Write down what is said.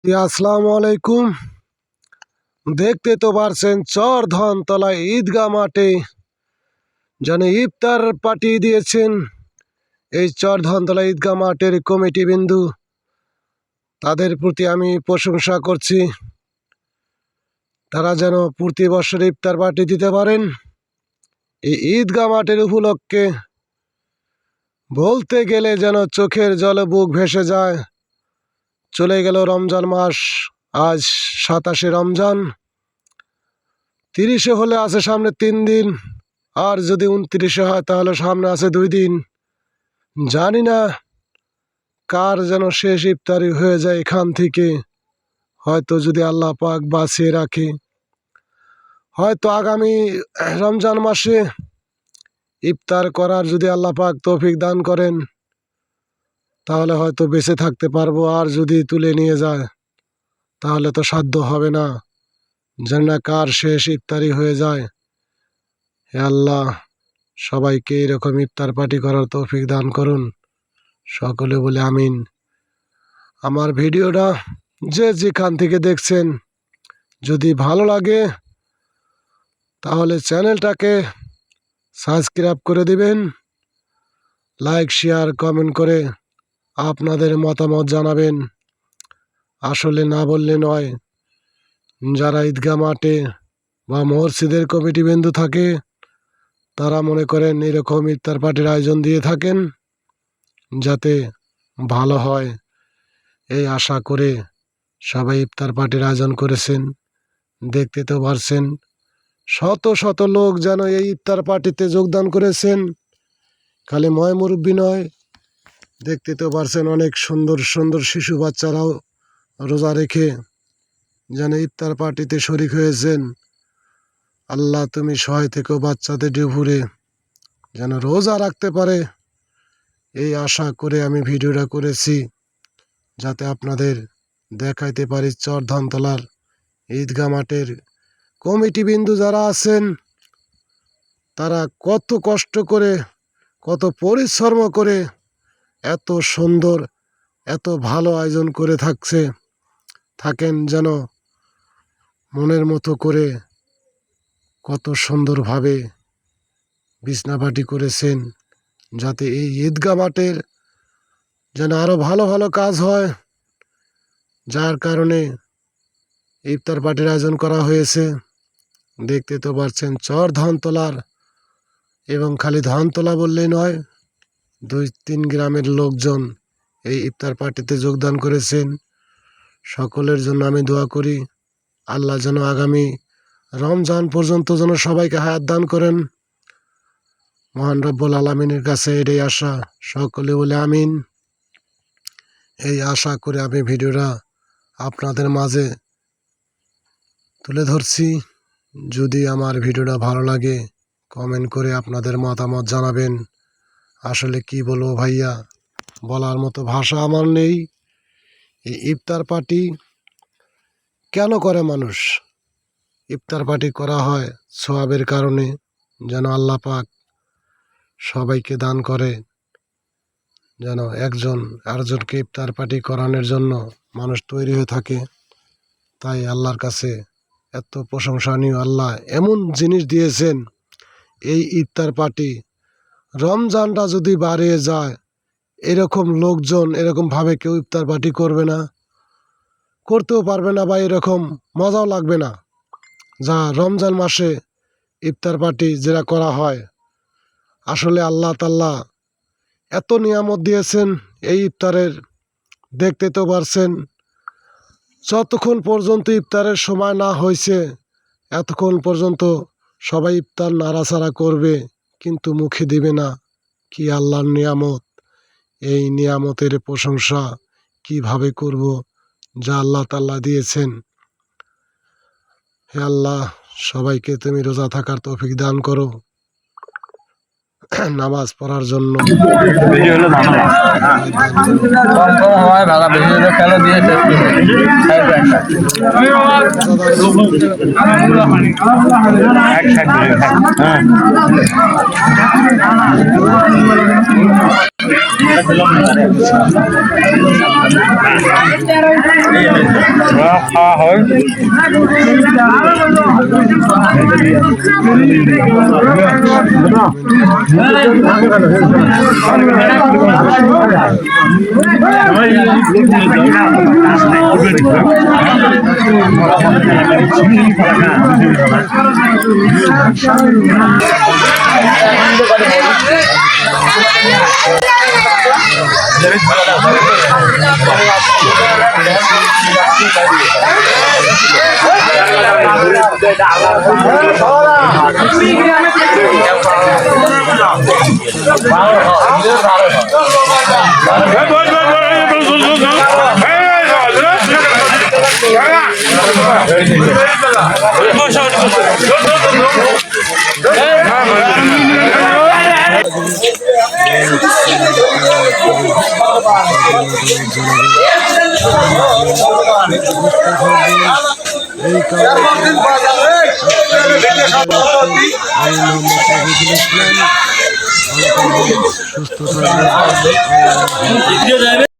আসসালামু আলাইকুম। দেখতে তো পারছেন চরধনতলা ঈদগাহ মাঠে যেন ইফতার পার্টি দিয়েছেন এই চরধনতলা ঈদগাহ মাঠের কমিটি বিন্দু। তাদের প্রতি আমি প্রশংসা করছি। তারা যেন প্রতি বছর ইফতার পার্টি দিতে পারেন এই ঈদগাহ মাঠের উপলক্ষে। বলতে গেলে যেন চোখের জলে বুক ভেসে যায়। চলে গেল রমজান মাস, আজ 27শে রমজান, 30-এ হলে আছে সামনে 3 দিন, আর যদি 29-এ হয় তাহলে সামনে আছে 2 দিন। জানি না কার যেন শেষ ইফতারি হয়ে যায় এখান থেকে। হয়তো যদি আল্লাহ পাক বাঁচিয়ে রাখে, হয়তো আগামী রমজান মাসে ইফতার করার যদি আল্লাহ পাক তৌফিক দান করেন তাহলে হয়তো বেঁচে থাকতে পারবো। আর যদি তুলে নিয়ে যায় তাহলে তো সাধ্য হবে না। যেন না কার শেষ ইফতারি হয়ে যায়। হে আল্লাহ, সবাইকে এরকম ইফতার পার্টি করার তৌফিক দান করুন। সকলে বলে আমিন। আমার ভিডিওটা যে যেখান থেকে দেখছেন, যদি ভালো লাগে তাহলে চ্যানেলটাকে সাবস্ক্রাইব করে দিবেন, লাইক শেয়ার কমেন্ট করে আপনাদের মতামত জানাবেন। আসলে না বললে নয়, যারা ঈদগাহ মাঠে বা মসজিদের কমিটি বিন্দু থাকে তারা মনে করেন এরকম ইফতার পার্টির আয়োজন দিয়ে থাকেন যাতে ভালো হয়, এই আশা করে সবাই ইফতার পার্টির আয়োজন করেছেন। দেখতে তো পারছেন শত শত লোক যেন এই ইফতার পার্টিতে যোগদান করেছেন। খালি ময় মুরব্বী নয়, দেখতে তো পারছেন অনেক সুন্দর সুন্দর শিশু বাচ্চারাও রোজা রেখে যেন ইফতার পার্টিতে শরিক হয়েছেন। আল্লাহ তুমি সহায় থেকেও বাচ্চাদের ডুবুরে যেন রোজা রাখতে পারে, এই আশা করে আমি ভিডিওটা করেছি, যাতে আপনাদের দেখাইতে পারি চরধনতলার ঈদগাহ মাঠের কমিটি বিন্দু যারা আছেন তারা কত কষ্ট করে, কত পরিশ্রম করে এত সুন্দর, এত ভালো আয়োজন করে থাকেন যেন মনের মতো করে। কত সুন্দরভাবে বিছনাপাটি করেছেন যাতে এই ঈদগাহ মাঠের যেন আরও ভালো ভালো কাজ হয়, যার কারণে ইফতার পার্টির আয়োজন করা হয়েছে। দেখতে তো পারছেন চরধনতলার, এবং খালি ধনতলা বললেই নয়, 2-3 গ্রামের লোকজন এই ইফতার পার্টিতে যোগদান করেছেন। সকলের জন্য আমি দোয়া করি আল্লাহ যেন আগামী রমজান পর্যন্ত যেন সবাইকে হায়াত দান করেন। মহান রব্বুল আলামিনের কাছে এটাই আশা। সকলে বলে আমিন। এই আশা করে আমি ভিডিওটা আপনাদের মাঝে তুলে ধরছি। যদি আমার ভিডিওটা ভালো লাগে কমেন্ট করে আপনাদের মতামত জানাবেন। আসলে কি বলবো ভাইয়া, বলার মতো ভাষা আমার নেই। এই ইফতার পার্টি কেন করে মানুষ? ইফতার পার্টি করা হয় সওয়াবের কারণে, যেন আল্লাহ পাক সবাইকে দান করে, যেন একজন আরেকজনকে ইফতার পার্টি করানোর জন্য মানুষ তৈরি হয়ে থাকে। তাই আল্লাহর কাছে এত প্রশংসনীয়, আল্লাহ এমন জিনিস দিয়েছেন এই ইফতার পার্টি। রমজানটা যদি বাড়িয়ে যায়, এরকম লোকজন এরকমভাবে কেউ ইফতার পার্টি করবে না, করতেও পারবে না, বা এরকম মজাও লাগবে না। যা রমজান মাসে ইফতার পার্টি যেটা করা হয়, আসলে আল্লাহ তাআলা এত নিয়ামত দিয়েছেন এই ইফতারের। দেখতে তো পারছেন যতক্ষণ পর্যন্ত ইফতারের সময় না হয়েছে এতক্ষণ পর্যন্ত সবাই ইফতার নাড়াচাড়া করবে, কিন্তু মুখে দিবে না। কি আল্লাহর নিয়ামত! এই নিয়ামতের প্রশংসা কিভাবে করব যা আল্লাহ তাআলা দিয়েছেন। হে আল্লাহ, সবাইকে তুমি রোজা থাকার তৌফিক দান করো, নামাজ পড়ার জন্য খাওয়া হয় এই কারণে সুস্থ থাকবে।